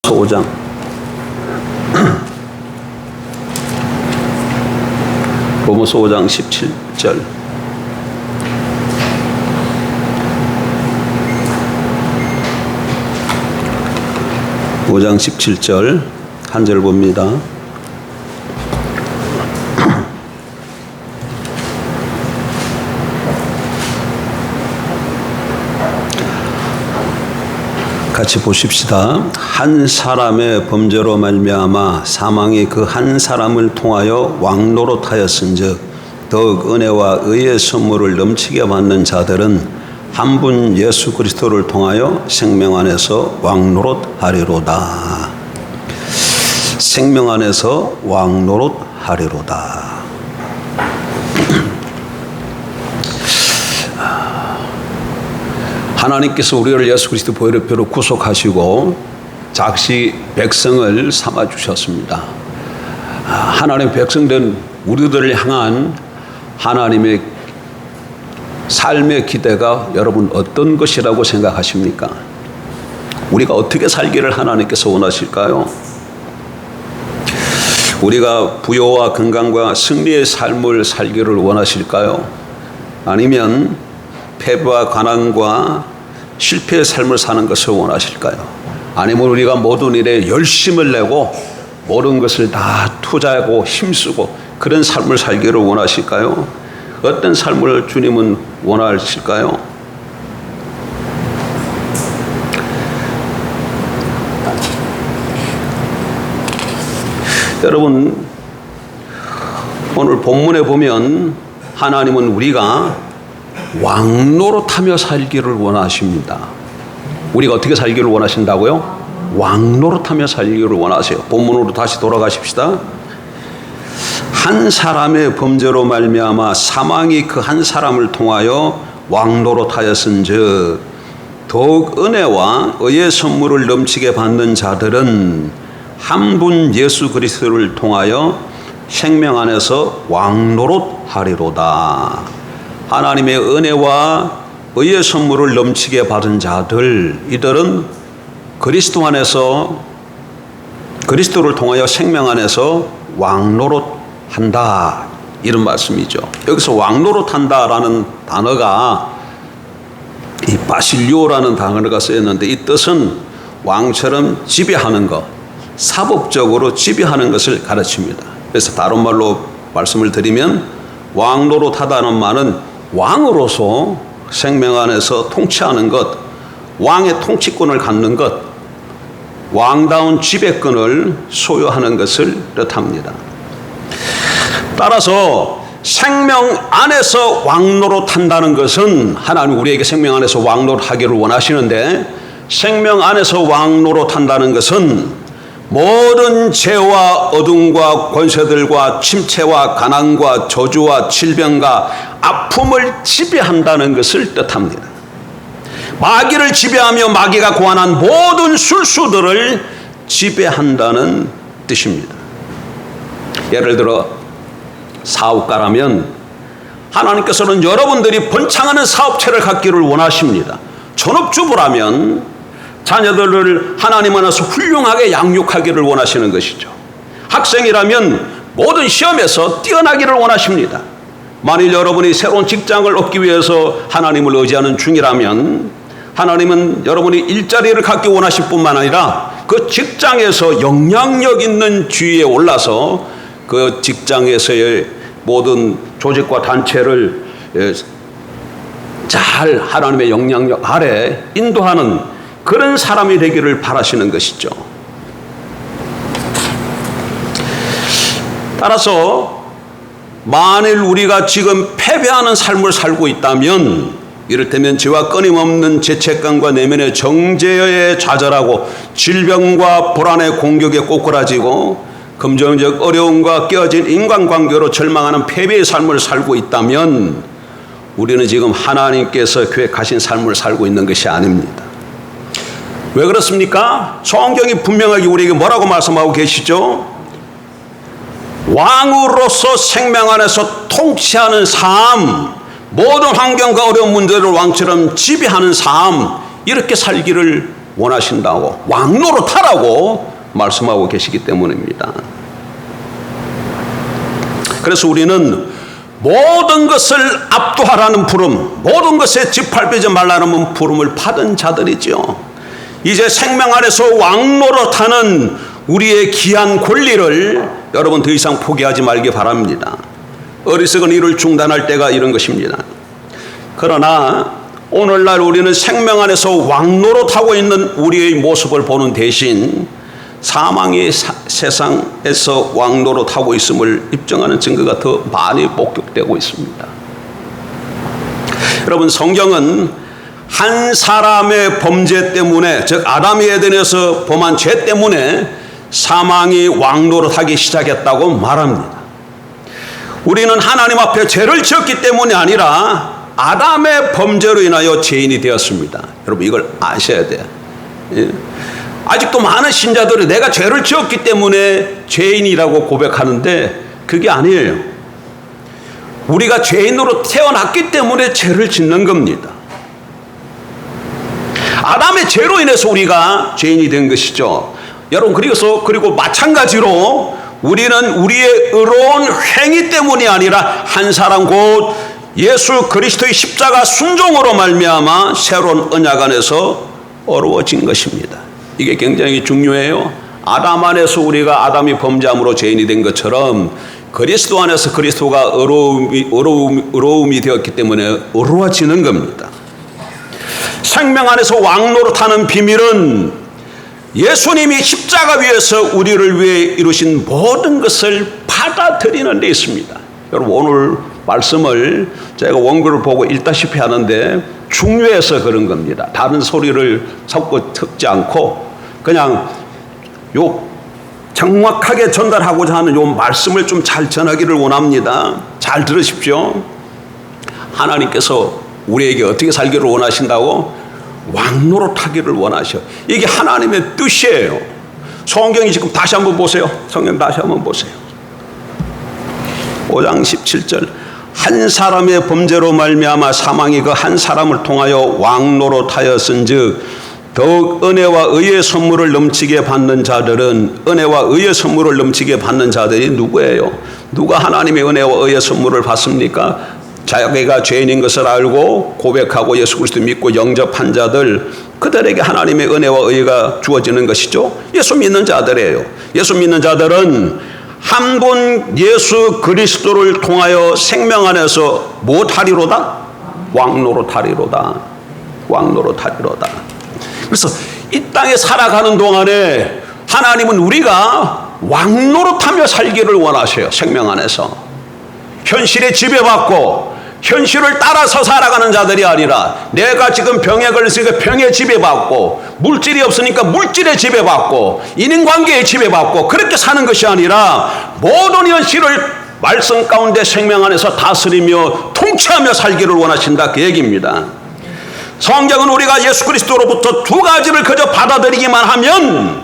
5장 로마서 5장 17절 한 절 봅니다. 같이 보십시다. 한 사람의 범죄로 말미암아 사망이 그 한 사람을 통하여 왕노릇하였은즉 더욱 은혜와 의의 선물을 넘치게 받는 자들은 한 분 예수 그리스도를 통하여 생명 안에서 왕노릇하리로다. 생명 안에서 왕노릇하리로다. 하나님께서 우리를 예수 그리스도 보혈의 피로 구속하시고 작시 백성을 삼아 주셨습니다. 하나님의 백성된 우리들을 향한 하나님의 삶의 기대가 여러분 어떤 것이라고 생각하십니까? 우리가 어떻게 살기를 하나님께서 원하실까요? 우리가 부요와 건강과 승리의 삶을 살기를 원하실까요? 아니면 패배와 가난과 실패의 삶을 사는 것을 원하실까요? 아니면 우리가 모든 일에 열심을 내고 모든 것을 다 투자하고 힘쓰고 그런 삶을 살기를 원하실까요? 어떤 삶을 주님은 원하실까요? 여러분, 오늘 본문에 보면 하나님은 우리가 왕노릇하며 살기를 원하십니다. 우리가 어떻게 살기를 원하신다고요? 왕노릇하며 살기를 원하세요. 본문으로 다시 돌아가십시다. 한 사람의 범죄로 말미암아 사망이 그 한 사람을 통하여 왕노릇하였은즉 더욱 은혜와 의의 선물을 넘치게 받는 자들은 한 분 예수 그리스도를 통하여 생명 안에서 왕노릇하리로다. 하나님의 은혜와 의의 선물을 넘치게 받은 자들, 이들은 그리스도 안에서 그리스도를 통하여 생명 안에서 왕노릇한다, 이런 말씀이죠. 여기서 왕노릇한다라는 단어가 이 바실리오라는 단어가 쓰였는데 이 뜻은 왕처럼 지배하는 것, 사법적으로 지배하는 것을 가르칩니다. 그래서 다른 말로 말씀을 드리면 왕노릇하다는 말은 왕으로서 생명 안에서 통치하는 것, 왕의 통치권을 갖는 것, 왕다운 지배권을 소유하는 것을 뜻합니다. 따라서 생명 안에서 왕노릇한다는 것은 하나님 우리에게 생명 안에서 왕노릇하기를 원하시는데, 생명 안에서 왕노릇한다는 것은 모든 죄와 어둠과 권세들과 침체와 가난과 저주와 질병과 아픔을 지배한다는 것을 뜻합니다. 마귀를 지배하며 마귀가 고안한 모든 술수들을 지배한다는 뜻입니다. 예를 들어 사업가라면 하나님께서는 여러분들이 번창하는 사업체를 갖기를 원하십니다. 전업주부라면 자녀들을 하나님 안에서 훌륭하게 양육하기를 원하시는 것이죠. 학생이라면 모든 시험에서 뛰어나기를 원하십니다. 만일 여러분이 새로운 직장을 얻기 위해서 하나님을 의지하는 중이라면 하나님은 여러분이 일자리를 갖기 원하실 뿐만 아니라 그 직장에서 영향력 있는 지위에 올라서 그 직장에서의 모든 조직과 단체를 잘 하나님의 영향력 아래 인도하는 그런 사람이 되기를 바라시는 것이죠. 따라서 만일 우리가 지금 패배하는 삶을 살고 있다면, 이를테면 죄와 끊임없는 죄책감과 내면의 정죄에 좌절하고 질병과 불안의 공격에 꼬꾸라지고 금전적 어려움과 깨어진 인간관계로 절망하는 패배의 삶을 살고 있다면 우리는 지금 하나님께서 계획하신 삶을 살고 있는 것이 아닙니다. 왜 그렇습니까? 성경이 분명하게 우리에게 뭐라고 말씀하고 계시죠? 왕으로서 생명 안에서 통치하는 삶, 모든 환경과 어려운 문제를 왕처럼 지배하는 삶, 이렇게 살기를 원하신다고, 왕노릇하라고 말씀하고 계시기 때문입니다. 그래서 우리는 모든 것을 압도하라는 부름, 모든 것에 짓밟히지 말라는 부름을 받은 자들이죠. 이제 생명 안에서 왕노릇하는 우리의 귀한 권리를 여러분 더 이상 포기하지 말기 바랍니다. 어리석은 일을 중단할 때가 이런 것입니다. 그러나 오늘날 우리는 생명 안에서 왕노릇하고 있는 우리의 모습을 보는 대신 사망의 세상에서 왕노릇하고 있음을 입증하는 증거가 더 많이 목격되고 있습니다. 여러분, 성경은 한 사람의 범죄 때문에, 즉 아담이 에덴에서 범한 죄 때문에 사망이 왕노릇하기 시작했다고 말합니다. 우리는 하나님 앞에 죄를 지었기 때문이 아니라 아담의 범죄로 인하여 죄인이 되었습니다. 여러분, 이걸 아셔야 돼요. 아직도 많은 신자들이 내가 죄를 지었기 때문에 죄인이라고 고백하는데 그게 아니에요. 우리가 죄인으로 태어났기 때문에 죄를 짓는 겁니다. 아담의 죄로 인해서 우리가 죄인이 된 것이죠. 여러분, 그리고 마찬가지로 우리는 우리의 의로운 행위 때문이 아니라 한 사람 곧 예수 그리스도의 십자가 순종으로 말미암아 새로운 언약 안에서 어려워진 것입니다. 이게 굉장히 중요해요. 아담 안에서 우리가 아담이 범죄함으로 죄인이 된 것처럼 그리스도 안에서 그리스도가 의로움이 되었기 때문에 어려워지는 겁니다. 생명 안에서 왕노릇하는 비밀은 예수님이 십자가 위에서 우리를 위해 이루신 모든 것을 받아들이는 데 있습니다. 여러분, 오늘 말씀을 제가 원고를 보고 읽다시피 하는데 중요해서 그런 겁니다. 다른 소리를 섞고 듣지 않고 그냥 요 정확하게 전달하고자 하는 요 말씀을 좀 잘 전하기를 원합니다. 잘 들으십시오. 하나님께서 우리에게 어떻게 살기를 원하신다고? 왕노릇하기를 원하셔. 이게 하나님의 뜻이에요. 성경이 지금 다시 한번 보세요. 성경 다시 한번 보세요. 5장 17절. 한 사람의 범죄로 말미암아 사망이 그 한 사람을 통하여 왕노릇하였은즉 더욱 은혜와 의의 선물을 넘치게 받는 자들은, 은혜와 의의 선물을 넘치게 받는 자들이 누구예요? 누가 하나님의 은혜와 의의 선물을 받습니까? 자기가 죄인인 것을 알고 고백하고 예수 그리스도 믿고 영접한 자들, 그들에게 하나님의 은혜와 의가 주어지는 것이죠. 예수 믿는 자들이에요. 예수 믿는 자들은 한 분 예수 그리스도를 통하여 생명 안에서 무엇하리로다? 왕노릇하리로다. 왕노릇하리로다. 그래서 이 땅에 살아가는 동안에 하나님은 우리가 왕노릇하며 살기를 원하셔요. 생명 안에서 현실에 지배받고 현실을 따라서 살아가는 자들이 아니라, 내가 지금 병에 걸렸으니까 병에 지배받고, 물질이 없으니까 물질에 지배받고, 인간관계에 지배받고, 그렇게 사는 것이 아니라 모든 현실을 말씀 가운데 생명 안에서 다스리며 통치하며 살기를 원하신다, 그 얘기입니다. 성경은 우리가 예수 그리스도로부터 두 가지를 그저 받아들이기만 하면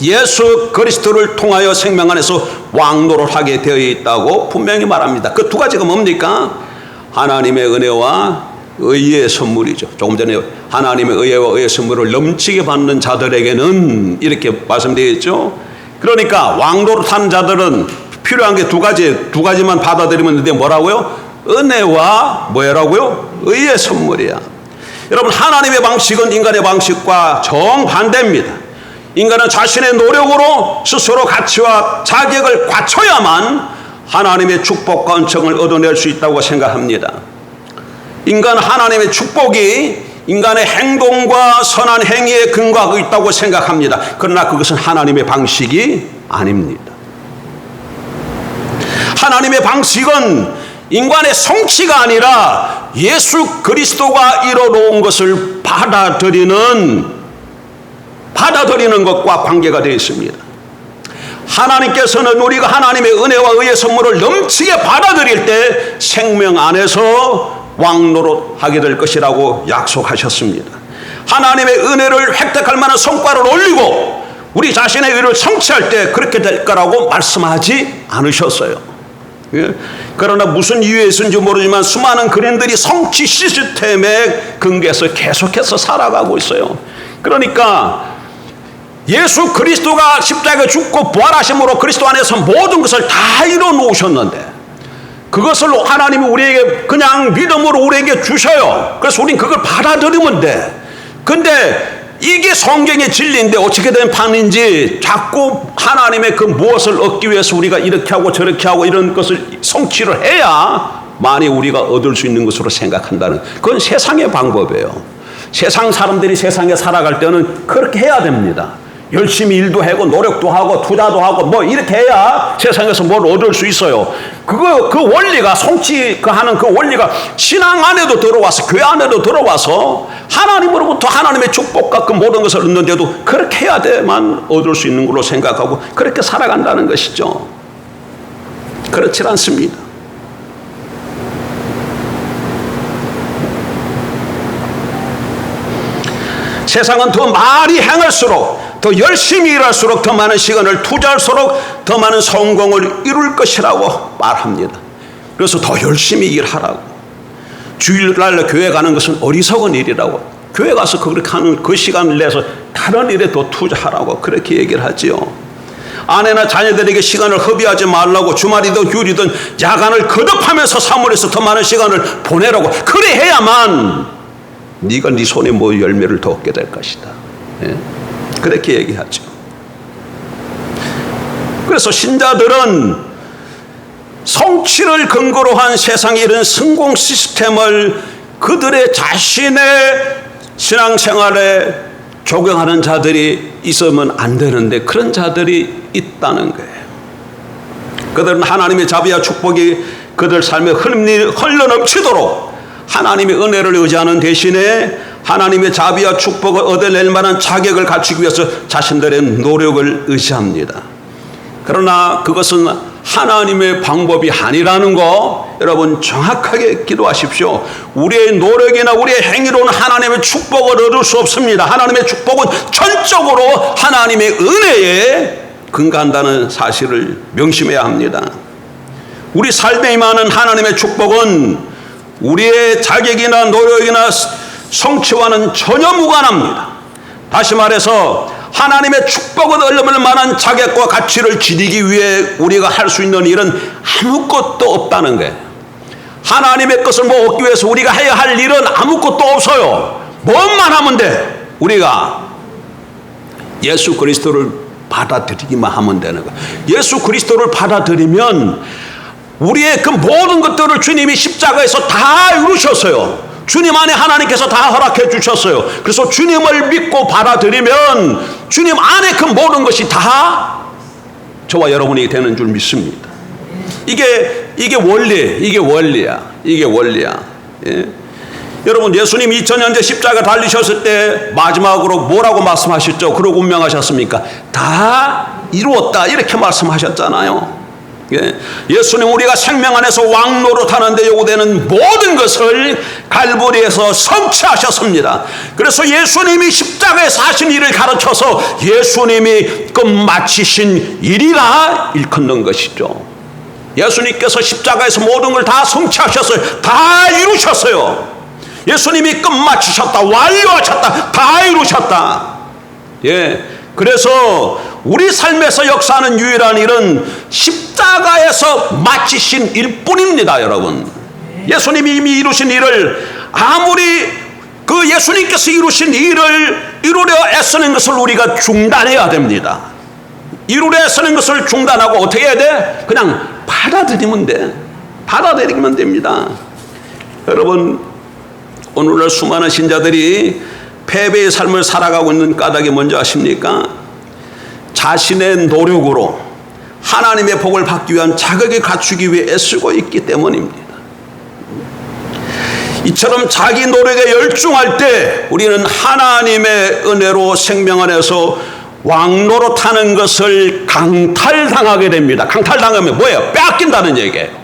예수 그리스도를 통하여 생명 안에서 왕노를 하게 되어 있다고 분명히 말합니다. 그 두 가지가 뭡니까? 하나님의 은혜와 의의 선물이죠. 조금 전에 하나님의 의와 의의 선물을 넘치게 받는 자들에게는 이렇게 말씀되었죠. 그러니까 왕노릇하는 자들은 필요한 게 두 가지만 받아들이면 되는데 뭐라고요? 은혜와 뭐라고요? 의의 선물이야. 여러분, 하나님의 방식은 인간의 방식과 정반대입니다. 인간은 자신의 노력으로 스스로 가치와 자격을 갖춰야만 하나님의 축복과 은총을 얻어낼 수 있다고 생각합니다. 인간은 하나님의 축복이 인간의 행동과 선한 행위에 근거하고 있다고 생각합니다. 그러나 그것은 하나님의 방식이 아닙니다. 하나님의 방식은 인간의 성취가 아니라 예수 그리스도가 이뤄놓은 것을 받아들이는 것과 관계가 되어 있습니다. 하나님께서는 우리가 하나님의 은혜와 의의 선물을 넘치게 받아들일 때 생명 안에서 왕노릇하게 될 것이라고 약속하셨습니다. 하나님의 은혜를 획득할 만한 성과를 올리고 우리 자신의 의를 성취할 때 그렇게 될 거라고 말씀하지 않으셨어요. 그러나 무슨 이유에 있는지 모르지만 수많은 그린들이 성취 시스템에 근거해서 계속해서 살아가고 있어요. 그러니까 예수 그리스도가 십자가에 죽고 부활하심으로 그리스도 안에서 모든 것을 다 이뤄 놓으셨는데 그것을 하나님이 우리에게 그냥 믿음으로 우리에게 주셔요. 그래서 우린 그걸 받아들이면 돼. 근데 이게 성경의 진리인데 어떻게 된 판인지 자꾸 하나님의 그 무엇을 얻기 위해서 우리가 이렇게 하고 저렇게 하고 이런 것을 성취를 해야 많이 우리가 얻을 수 있는 것으로 생각한다는, 그건 세상의 방법이에요. 세상 사람들이 세상에 살아갈 때는 그렇게 해야 됩니다. 열심히 일도 하고 노력도 하고 투자도 하고 뭐 이렇게 해야 세상에서 뭘 얻을 수 있어요. 그 원리가 성취하는 그 원리가 신앙 안에도 들어와서 교회 안에도 들어와서 하나님으로부터 하나님의 축복과 그 모든 것을 얻는데도 그렇게 해야 돼만 얻을 수 있는 걸로 생각하고 그렇게 살아간다는 것이죠. 그렇지 않습니다. 세상은 더 많이 행할수록, 더 열심히 일할수록, 더 많은 시간을 투자할수록 더 많은 성공을 이룰 것이라고 말합니다. 그래서 더 열심히 일하라고. 주일날 교회 가는 것은 어리석은 일이라고. 교회 가서 그렇게 하는 그 시간을 내서 다른 일에 더 투자하라고 그렇게 얘기를 하지요. 아내나 자녀들에게 시간을 허비하지 말라고 주말이든 휴일이든 야간을 거듭하면서 사물에서 더 많은 시간을 보내라고. 그래 해야만 네가 네 손에 뭐 열매를 더 얻게 될 것이다. 예? 그렇게 얘기하죠. 그래서 신자들은 성취를 근거로 한 세상의 이런 성공 시스템을 그들의 자신의 신앙생활에 적용하는 자들이 있으면 안 되는데 그런 자들이 있다는 거예요. 그들은 하나님의 자비와 축복이 그들 삶에 흘러넘치도록 하나님의 은혜를 의지하는 대신에 하나님의 자비와 축복을 얻어낼 만한 자격을 갖추기 위해서 자신들의 노력을 의지합니다. 그러나 그것은 하나님의 방법이 아니라는 거 여러분 정확하게 기도하십시오. 우리의 노력이나 우리의 행위로는 하나님의 축복을 얻을 수 없습니다. 하나님의 축복은 전적으로 하나님의 은혜에 근거한다는 사실을 명심해야 합니다. 우리 삶에 임하는 하나님의 축복은 우리의 자격이나 노력이나 성취와는 전혀 무관합니다. 다시 말해서 하나님의 축복을 얻을 만한 자격과 가치를 지니기 위해 우리가 할 수 있는 일은 아무것도 없다는 거예요. 하나님의 것을 뭐 얻기 위해서 우리가 해야 할 일은 아무것도 없어요. 뭐만 하면 돼. 우리가 예수 그리스도를 받아들이기만 하면 되는 거예요. 예수 그리스도를 받아들이면 우리의 그 모든 것들을 주님이 십자가에서 다 이루셨어요. 주님 안에 하나님께서 다 허락해 주셨어요. 그래서 주님을 믿고 받아들이면 주님 안에 그 모든 것이 다 저와 여러분이 되는 줄 믿습니다. 이게 원리야. 예? 여러분 예수님 2000년째 십자가 달리셨을 때 마지막으로 뭐라고 말씀하셨죠? 그러고 운명하셨습니까? 다 이루었다 이렇게 말씀하셨잖아요. 예수님 우리가 생명 안에서 왕노릇하는데 요구되는 모든 것을 갈보리에서 성취하셨습니다. 그래서 예수님이 십자가에서 하신 일을 가르쳐서 예수님이 끝마치신 일이라 일컫는 것이죠. 예수님께서 십자가에서 모든 걸 다 성취하셨어요. 다 이루셨어요. 예수님이 끝마치셨다, 완료하셨다, 다 이루셨다. 그래서 우리 삶에서 역사하는 유일한 일은 십자가에서 마치신 일뿐입니다, 여러분. 예수님이 이미 이루신 일을 아무리 그 예수님께서 이루신 일을 이루려 애쓰는 것을 우리가 중단해야 됩니다. 이루려 애쓰는 것을 중단하고 어떻게 해야 돼? 그냥 받아들이면 돼. 받아들이면 됩니다. 여러분, 오늘날 수많은 신자들이 패배의 삶을 살아가고 있는 까닭이 뭔지 아십니까? 자신의 노력으로 하나님의 복을 받기 위한 자격을 갖추기 위해 애쓰고 있기 때문입니다. 이처럼 자기 노력에 열중할 때 우리는 하나님의 은혜로 생명 안에서 왕노릇하는 것을 강탈당하게 됩니다. 강탈당하면 뭐예요? 빼앗긴다는 얘기예요.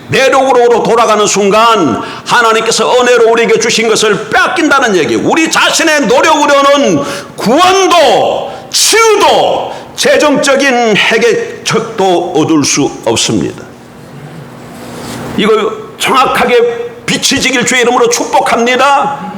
내력으로 돌아가는 순간 하나님께서 은혜로 우리에게 주신 것을 빼앗긴다는 얘기예요. 우리 자신의 노력으로는 구원도 치유도 재정적인 해결책도 얻을 수 없습니다. 이걸 정확하게 비치지길 주의 이름으로 축복합니다.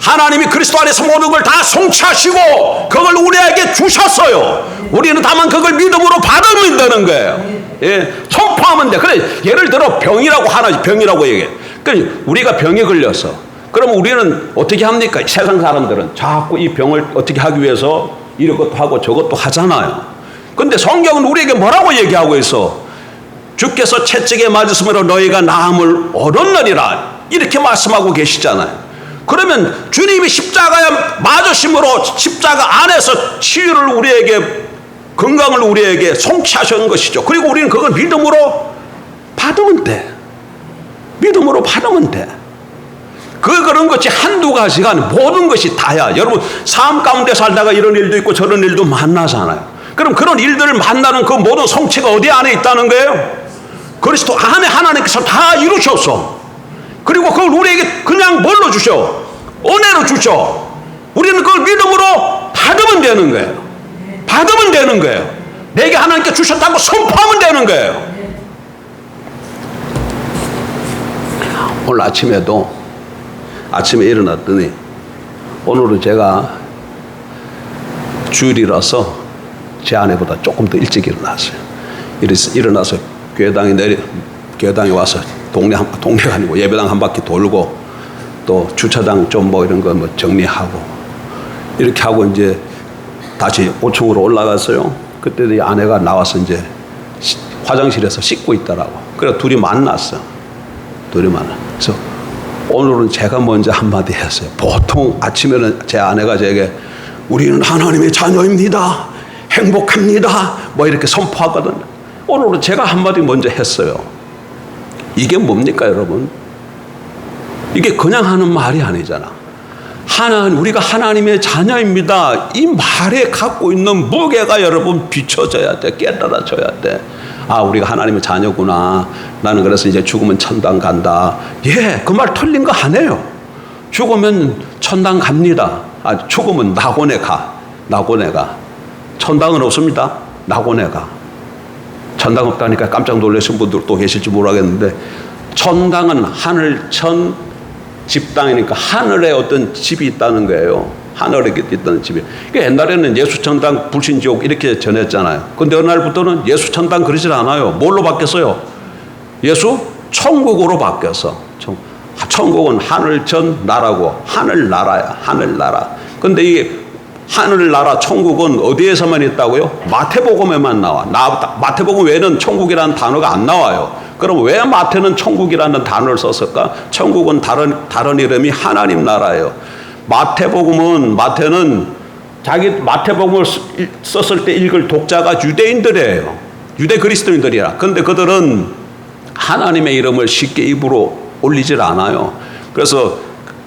하나님이 그리스도 안에서 모든 걸 다 성취하시고 그걸 우리에게 주셨어요. 우리는 다만 그걸 믿음으로 받으면 되는 거예요. 예, 선포하면 돼. 그래, 예를 들어 병이라고 하나, 병이라고 얘기해. 그러니까 우리가 병에 걸렸어. 그러면 우리는 어떻게 합니까? 세상 사람들은 자꾸 이 병을 어떻게 하기 위해서 이것도 하고 저것도 하잖아요. 근데 성경은 우리에게 뭐라고 얘기하고 있어? 주께서 채찍에 맞으심으로 너희가 나음을 얻었느니라, 이렇게 말씀하고 계시잖아요. 그러면 주님이 십자가에 맞으심으로 십자가 안에서 치유를 우리에게, 건강을 우리에게 성취하신 것이죠. 그리고 우리는 그걸 믿음으로 받으면 돼. 믿음으로 받으면 돼. 그런 것이 한두 가지가 아니고 모든 것이 다야. 여러분, 삶 가운데 살다가 이런 일도 있고 저런 일도 만나잖아요. 그럼 그런 일들을 만나는 그 모든 성취가 어디 안에 있다는 거예요? 그리스도 안에 하나님께서 다 이루셨어. 그리고 그걸 우리에게 그냥 뭘로 주셔? 은혜로 주셔. 우리는 그걸 믿음으로 받으면 되는 거예요. 받으면 되는 거예요. 내게 하나님께 주셨다고 선포하면 되는 거예요. 오늘 아침에 일어났더니, 오늘은 제가 주일이라서 제 아내보다 조금 더 일찍 일어났어요. 일어나서 교회당에 와서 동네가 아니고 예배당 한 바퀴 돌고, 또 주차장 좀 뭐 이런 거 뭐 정리하고, 이렇게 하고 이제 다시 5층으로 올라갔어요. 그때 이 아내가 나와서 이제 화장실에서 씻고 있더라고. 그래서 둘이 만났어. 그래서 오늘은 제가 먼저 한마디 했어요. 보통 아침에는 제 아내가 제게 우리는 하나님의 자녀입니다, 행복합니다, 뭐 이렇게 선포하거든요. 오늘은 제가 한마디 먼저 했어요. 이게 뭡니까, 여러분? 이게 그냥 하는 말이 아니잖아. 우리가 하나님의 자녀입니다, 이 말에 갖고 있는 무게가 여러분 비춰져야 돼. 깨달아져야 돼. 아, 우리가 하나님의 자녀구나. 나는 그래서 이제 죽으면 천당 간다. 예, 그 말 틀린 거 아니에요. 죽으면 천당 갑니다. 아, 죽으면 낙원에 가. 천당은 없습니다. 낙원에 가. 천당 없다니까 깜짝 놀라신 분들도 계실지 모르겠는데, 천당은 하늘천 집당이니까 하늘에 어떤 집이 있다는 거예요. 하늘에 있다는 집이. 옛날에는 예수 천당, 불신 지옥 이렇게 전했잖아요. 근데 어느 날부터는 예수 천당 그러질 않아요. 뭘로 바뀌었어요? 예수 천국으로 바뀌었어. 천국은 하늘천 나라고, 하늘나라야, 하늘나라. 근데 이 하늘나라 천국은 어디에서만 있다고요? 마태복음에만 나와. 마태복음 외에는 천국이라는 단어가 안 나와요. 그럼 왜 마태는 천국이라는 단어를 썼을까? 천국은 다른 이름이 하나님 나라예요. 마태는 마태복음을 썼을 때 읽을 독자가 유대인들이에요. 유대 그리스도인들이라. 근데 그들은 하나님의 이름을 쉽게 입으로 올리질 않아요. 그래서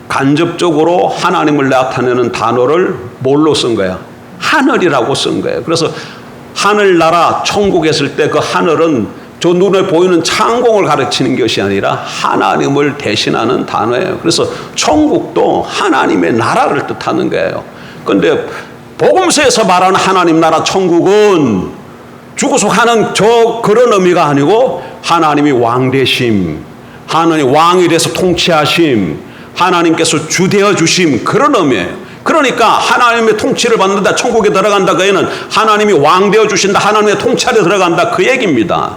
간접적으로 하나님을 나타내는 단어를 뭘로 쓴 거야? 하늘이라고 쓴 거예요. 그래서 하늘나라, 천국 했을 때 그 하늘은 저 눈에 보이는 창공을 가르치는 것이 아니라 하나님을 대신하는 단어예요. 그래서 천국도 하나님의 나라를 뜻하는 거예요. 그런데 복음서에서 말하는 하나님 나라 천국은 죽어서 하는 그런 의미가 아니고, 하나님이 왕 되심, 하나님 왕이 돼서 통치하심, 하나님께서 주 되어 주심, 그런 의미예요. 그러니까 하나님의 통치를 받는다, 천국에 들어간다, 그 애는 하나님이 왕 되어 주신다, 하나님의 통찰에 들어간다, 그 얘기입니다.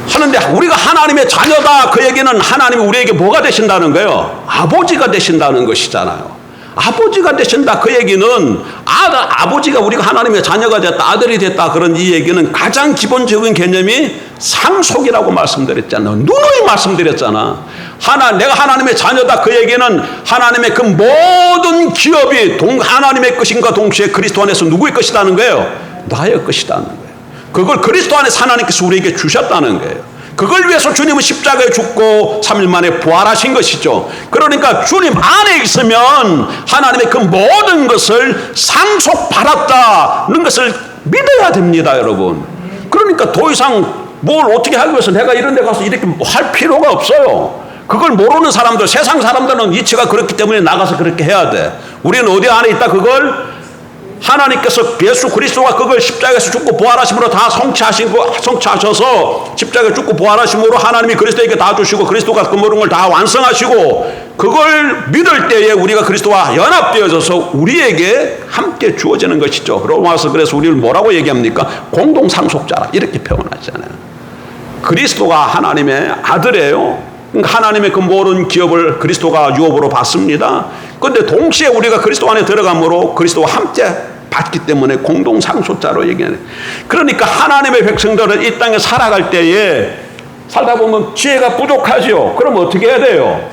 하는데 우리가 하나님의 자녀다, 그 얘기는 하나님이 우리에게 뭐가 되신다는 거예요? 아버지가 되신다는 것이잖아요. 아버지가 되신다, 그 얘기는 아버지가, 우리가 하나님의 자녀가 됐다, 아들이 됐다, 그런 이 얘기는 가장 기본적인 개념이 상속이라고 말씀드렸잖아요. 누누이 말씀드렸잖아. 내가 하나님의 자녀다, 그 얘기는 하나님의 그 모든 기업이 하나님의 것인가 동시에 그리스도 안에서 누구의 것이라는 거예요? 나의 것이라는 거예요. 그걸 그리스도 안에서 하나님께서 우리에게 주셨다는 거예요. 그걸 위해서 주님은 십자가에 죽고 3일 만에 부활하신 것이죠. 그러니까 주님 안에 있으면 하나님의 그 모든 것을 상속받았다는 것을 믿어야 됩니다, 여러분. 그러니까 더 이상 뭘 어떻게 하기 위해서 내가 이런 데 가서 이렇게 할 필요가 없어요. 그걸 모르는 사람들, 세상 사람들은 이치가 그렇기 때문에 나가서 그렇게 해야 돼. 우리는 어디 안에 있다? 그걸 하나님께서 예수 그리스도가 그걸 십자가에서 죽고 부활하심으로 다 성취하셔서 십자가에 죽고 부활하심으로 하나님이 그리스도에게 다 주시고 그리스도가 그 모든 걸 다 완성하시고 그걸 믿을 때에 우리가 그리스도와 연합되어져서 우리에게 함께 주어지는 것이죠. 로마서 그래서 우리를 뭐라고 얘기합니까? 공동상속자라 이렇게 표현하잖아요. 그리스도가 하나님의 아들이에요. 하나님의 그 모든 기업을 그리스도가 유업으로 받습니다. 그런데 동시에 우리가 그리스도 안에 들어감으로 그리스도와 함께 받기 때문에 공동상속자로 얘기하는. 그러니까 하나님의 백성들은 이 땅에 살아갈 때에 살다 보면 지혜가 부족하죠. 그럼 어떻게 해야 돼요?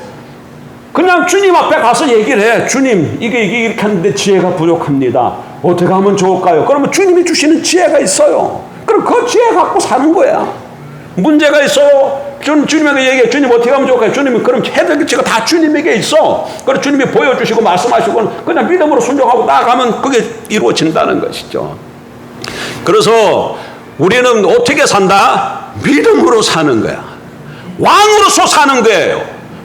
그냥 주님 앞에 가서 얘기를 해. 주님 이게 이렇게 하는데 지혜가 부족합니다. 어떻게 하면 좋을까요? 그러면 주님이 주시는 지혜가 있어요. 그럼 그 지혜 갖고 사는 거야. 문제가 있어요. 주님에게 얘기해. 주님 어떻게 하면 좋을까요? 주님은 그럼 해결책이 다 주님에게 있어. 그래서 주님이 보여주시고 말씀하시고 그냥 믿음으로 순종하고 나아가면 그게 이루어진다는 것이죠. 그래서 우리는 어떻게 산다? 믿음으로 사는 거야. 왕으로서 사는 거예요.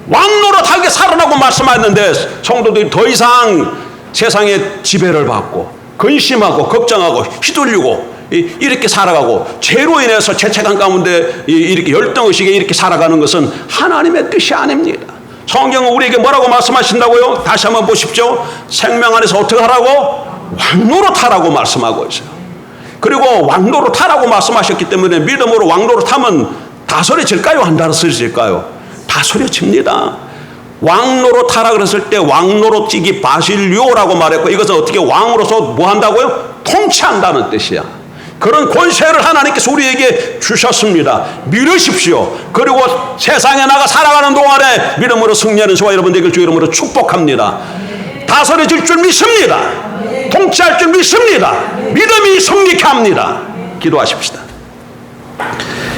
왕노릇하게 살아라고 말씀하셨는데 성도들이 더 이상 세상의 지배를 받고 근심하고 걱정하고 휘둘리고 이렇게 살아가고 죄로 인해서 죄책감 가운데 이렇게 열등의식에 이렇게 살아가는 것은 하나님의 뜻이 아닙니다. 성경은 우리에게 뭐라고 말씀하신다고요? 다시 한번 보십시오. 생명 안에서 어떻게 하라고? 왕노릇하라고 말씀하고 있어요. 그리고 왕노릇하라고 말씀하셨기 때문에 믿음으로 왕노릇하면 다스려질까요? 안 다스려질까요? 다스려집니다. 왕노릇하라 그랬을 때 왕노릇이기 바실료라고 말했고 이것은 어떻게 왕으로서 뭐 한다고요? 통치한다는 뜻이야. 그런 권세를 하나님께서 우리에게 주셨습니다. 믿으십시오. 그리고 세상에 나가 살아가는 동안에 믿음으로 승리하는 저와 여러분 되길 주 이름으로 축복합니다. 다스려질 줄 믿습니다. 통치할 줄 믿습니다. 믿음이 승리케 합니다. 기도하십시다.